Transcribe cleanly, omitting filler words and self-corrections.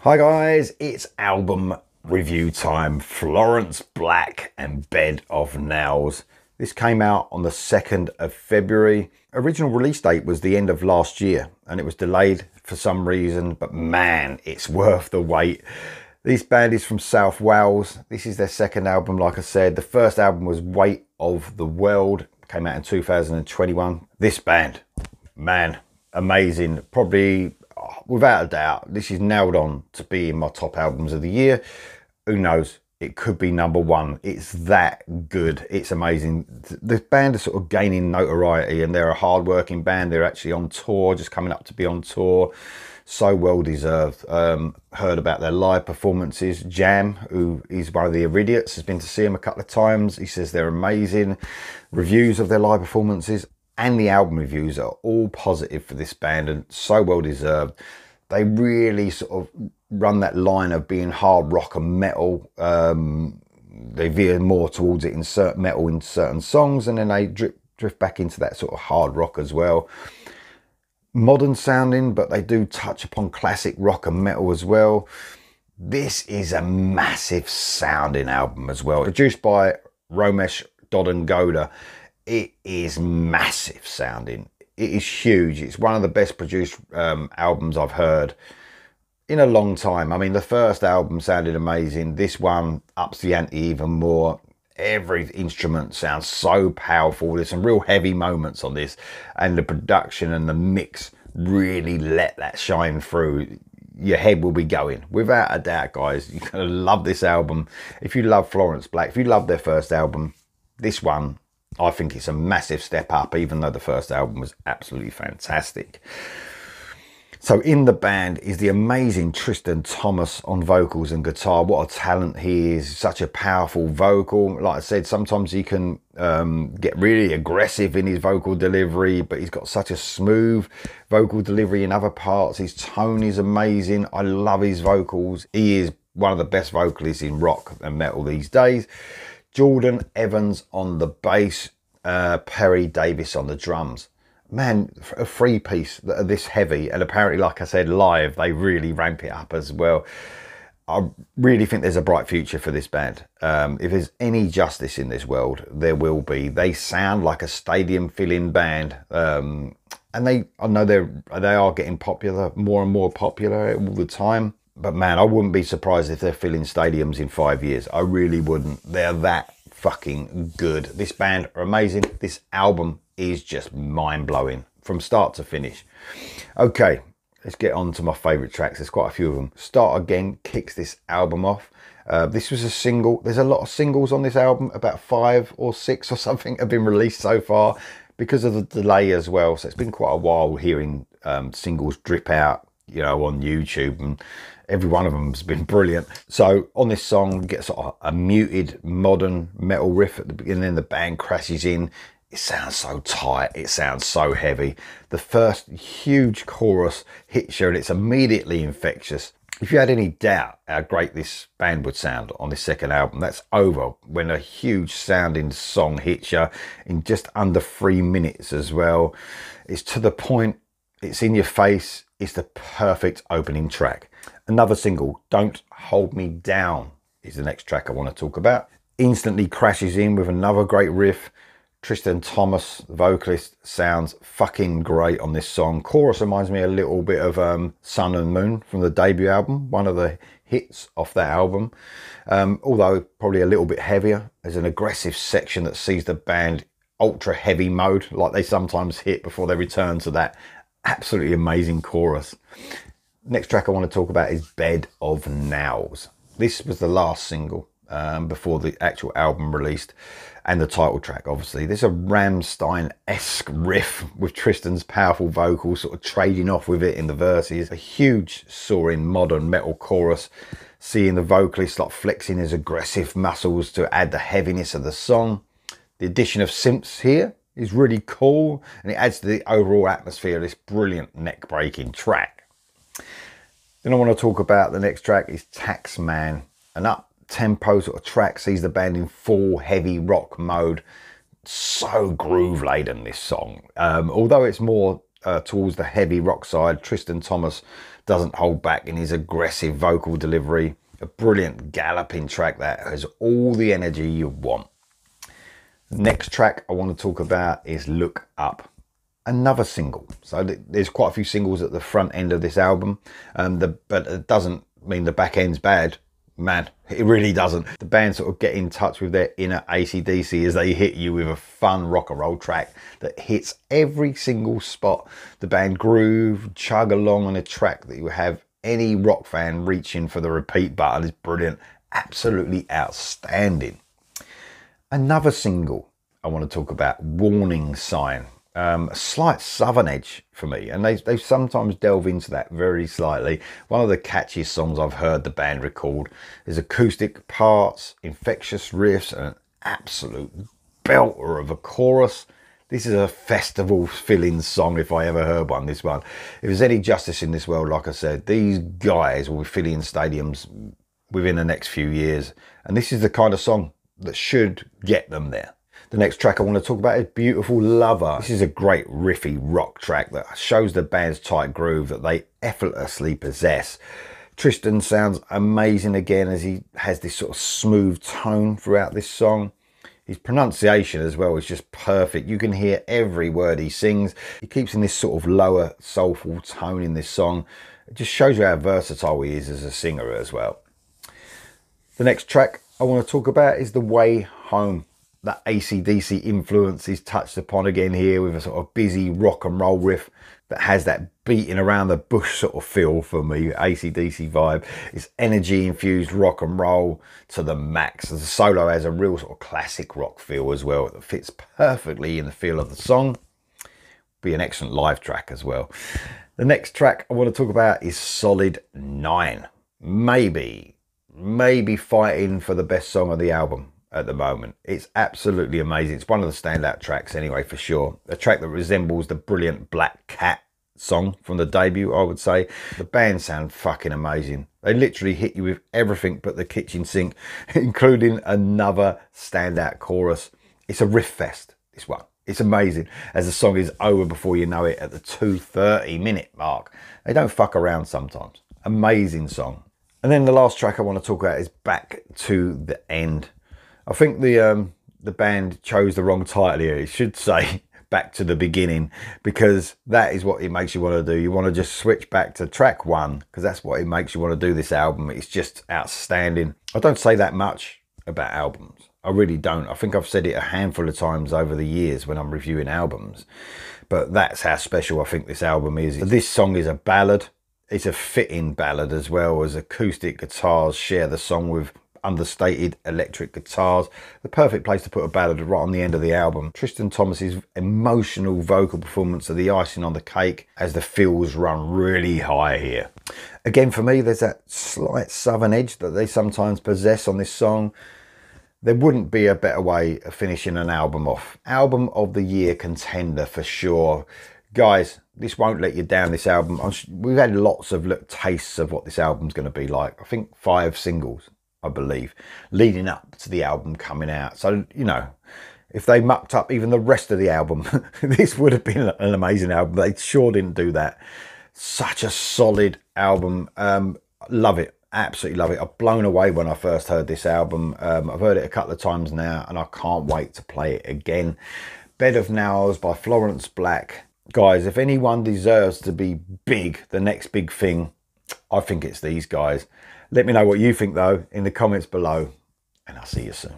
Hi guys, it's album review time. Florence Black and Bed of Nails. This came out on the 2nd of February. Original release date was the end of last year and it was delayed for some reason, but man, it's worth the wait. This band is from South Wales. This is their second album, like I said. The first album was Weight of the World, came out in 2021. This band, man, amazing. Probably, without a doubt, this is nailed on to be in my top albums of the year. Who knows? It could be number one. It's that good. It's amazing. The band is sort of gaining notoriety and they're a hard-working band. They're actually on tour, just coming up to be on tour. So well deserved. Heard about their live performances. Jam, who is one of the Idiots, has been to see them a couple of times. He says they're amazing. Reviews of their live performances and the album reviews are all positive for this band and so well deserved. They really sort of run that line of being hard rock and metal. They veer more towards it, insert metal in certain songs, and then they drift back into that sort of hard rock as well. Modern sounding, but they do touch upon classic rock and metal as well. This is a massive sounding album as well. Produced by Romesh Dodden-Goda. It is massive sounding. It is huge. It's one of the best produced albums I've heard in a long time. I mean, the first album sounded amazing. This one ups the ante even more. Every instrument sounds so powerful. There's some real heavy moments on this, and the production and the mix really let that shine through. Your head will be going, without a doubt, guys. You're gonna love this album. If you love Florence Black, if you love their first album, this one, I think it's a massive step up, even though the first album was absolutely fantastic. So in the band is the amazing Tristan Thomas on vocals and guitar. What a talent he is. Such a powerful vocal. Like I said, sometimes he can get really aggressive in his vocal delivery, but he's got such a smooth vocal delivery in other parts. His tone is amazing. I love his vocals. He is one of the best vocalists in rock and metal these days. Jordan Evans on the bass, Perry Davis on the drums. Man, a three piece that are this heavy, and apparently, like I said, live they really ramp it up as well. I really think there's a bright future for this band. If there's any justice in this world, there will be. They sound like a stadium filling band, and I know they are getting popular, more and more popular all the time. But man, I wouldn't be surprised if they're filling stadiums in 5 years. I really wouldn't. They're that fucking good. This band are amazing. This album is just mind-blowing from start to finish. Okay, let's get on to my favourite tracks. There's quite a few of them. Start Again kicks this album off. This was a single. There's a lot of singles on this album. About 5 or 6 or something have been released so far because of the delay as well. So it's been quite a while hearing singles drip out, you know, on YouTube, and every one of them has been brilliant. So on this song, we get sort of a muted modern metal riff at the beginning, and the band crashes in. It sounds so tight, it sounds so heavy. The first huge chorus hits you and it's immediately infectious. If you had any doubt how great this band would sound on this second album, that's over when a huge sounding song hits you in just under 3 minutes as well. It's to the point, it's in your face, it's the perfect opening track. Another single, Don't Hold Me Down, is the next track I want to talk about. Instantly crashes in with another great riff. Tristan Thomas, the vocalist, sounds fucking great on this song. Chorus reminds me a little bit of Sun and Moon from the debut album, one of the hits off that album. Although probably a little bit heavier. There's an aggressive section that sees the band ultra heavy mode, like they sometimes hit before they return to that absolutely amazing chorus. Next track I want to talk about is Bed of Nails. This was the last single before the actual album released, and the title track, obviously. There's a Rammstein-esque riff with Tristan's powerful vocals sort of trading off with it in the verses. A huge soaring modern metal chorus, seeing the vocalist like flexing his aggressive muscles to add the heaviness of the song. The addition of synths here is really cool, and it adds to the overall atmosphere of this brilliant neck-breaking track. Then I want to talk about the next track is Taxman, an up-tempo sort of track, sees the band in full heavy rock mode. So groove-laden, this song. Although it's more towards the heavy rock side, Tristan Thomas doesn't hold back in his aggressive vocal delivery. A brilliant galloping track that has all the energy you want. The next track I want to talk about is Look Up. Another single. So there's quite a few singles at the front end of this album, but it doesn't mean the back end's bad. Man, it really doesn't. The band sort of get in touch with their inner AC/DC as they hit you with a fun rock and roll track that hits every single spot. The band groove, chug along on a track that you have any rock fan reaching for the repeat button. Is brilliant, absolutely outstanding. Another single I want to talk about, Warning Sign. A slight southern edge for me, and they sometimes delve into that very slightly. One of the catchiest songs I've heard the band record. There's acoustic parts, infectious riffs, and an absolute belter of a chorus. This is a festival filling song if I ever heard one, this one. If there's any justice in this world, like I said, these guys will be filling stadiums within the next few years, and this is the kind of song that should get them there. The next track I want to talk about is Beautiful Lover. This is a great riffy rock track that shows the band's tight groove that they effortlessly possess. Tristan sounds amazing again as he has this sort of smooth tone throughout this song. His pronunciation as well is just perfect. You can hear every word he sings. He keeps in this sort of lower soulful tone in this song. It just shows you how versatile he is as a singer as well. The next track I want to talk about is The Way Home. That AC/DC influence is touched upon again here with a sort of busy rock and roll riff that has that beating around the bush sort of feel for me, AC/DC vibe. It's energy infused rock and roll to the max. The solo has a real sort of classic rock feel as well that fits perfectly in the feel of the song. Be an excellent live track as well. The next track I want to talk about is Solid 9. Maybe fighting for the best song of the album at the moment. It's absolutely amazing. It's one of the standout tracks anyway, for sure. A track that resembles the brilliant Black Cat song from the debut, I would say. The band sound fucking amazing. They literally hit you with everything but the kitchen sink, including another standout chorus. It's a riff fest, this one. It's amazing as the song is over before you know it at the 2:30-minute mark. They don't fuck around sometimes. Amazing song. And then the last track I want to talk about is Back to the End. I think the band chose the wrong title here. It should say Back to the Beginning, because that is what it makes you want to do. You want to just switch back to track 1 because that's what it makes you want to do this album. It's just outstanding. I don't say that much about albums. I really don't. I think I've said it a handful of times over the years when I'm reviewing albums, but that's how special I think this album is. This song is a ballad. It's a fitting ballad as well, as acoustic guitars share the song with understated electric guitars. The perfect place to put a ballad right on the end of the album. Tristan Thomas's emotional vocal performance are the icing on the cake as the feels run really high here. Again, for me, there's that slight southern edge that they sometimes possess on this song. There wouldn't be a better way of finishing an album off. Album of the year contender for sure. Guys, this won't let you down, this album. We've had lots of tastes of what this album's going to be like. I think 5 singles, I believe, leading up to the album coming out. So, you know, if they mucked up even the rest of the album, this would have been an amazing album. They sure didn't do that. Such a solid album. Love it. Absolutely love it. I've blown away when I first heard this album. I've heard it a couple of times now and I can't wait to play it again. Bed of Nails by Florence Black. Guys, if anyone deserves to be big, the next big thing, I think it's these guys. Let me know what you think though in the comments below, and I'll see you soon.